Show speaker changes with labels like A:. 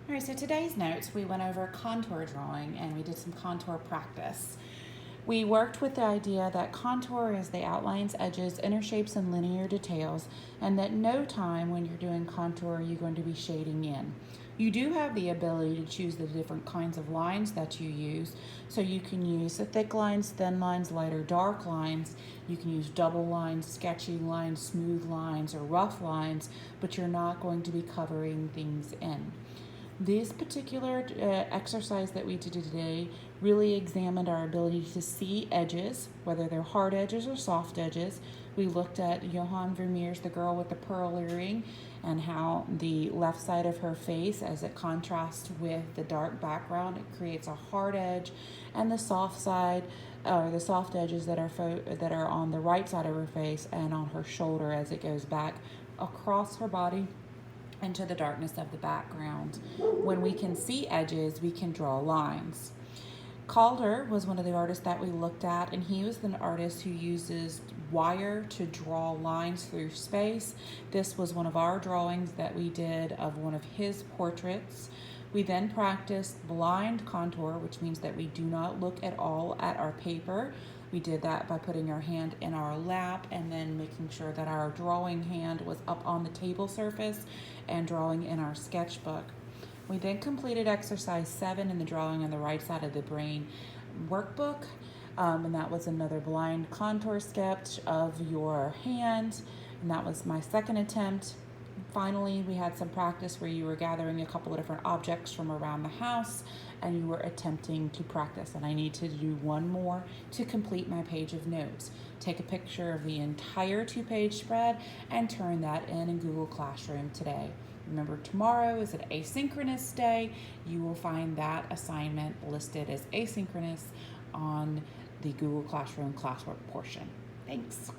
A: All right, so today's notes, we went over contour drawing and we did some contour practice. We worked with the idea that contour is the outlines, edges, inner shapes, and linear details, and that no time when you're doing contour you're going to be shading in. You do have the ability to choose the different kinds of lines that you use, so you can use the thick lines, thin lines, light or dark lines. You can use double lines, sketchy lines, smooth lines, or rough lines, but you're not going to be covering things in. This particular exercise that we did today really examined our ability to see edges, whether they're hard edges or soft edges. We looked at Johann Vermeer's The Girl with the Pearl Earring and how the left side of her face, as it contrasts with the dark background, it creates a hard edge, and the soft side, or the soft edges that are on the right side of her face and on her shoulder as it goes back across her body into the darkness of the background. When we can see edges, we can draw lines. Calder was one of the artists that we looked at, and he was an artist who uses wire to draw lines through space. This was one of our drawings that we did of one of his portraits. We then practiced blind contour, which means that we do not look at all at our paper. We did that by putting our hand in our lap and then making sure that our drawing hand was up on the table surface and drawing in our sketchbook. We then completed exercise 7 in the drawing on the right side of the brain workbook, and that was another blind contour sketch of your hand, and that was my second attempt. Finally, we had some practice where you were gathering a couple of different objects from around the house and you were attempting to practice. And I need to do one more to complete my page of notes. Take a picture of the entire 2-page spread and turn that in Google Classroom today. Remember, tomorrow is an asynchronous day. You will find that assignment listed as asynchronous on the Google Classroom classwork portion. Thanks.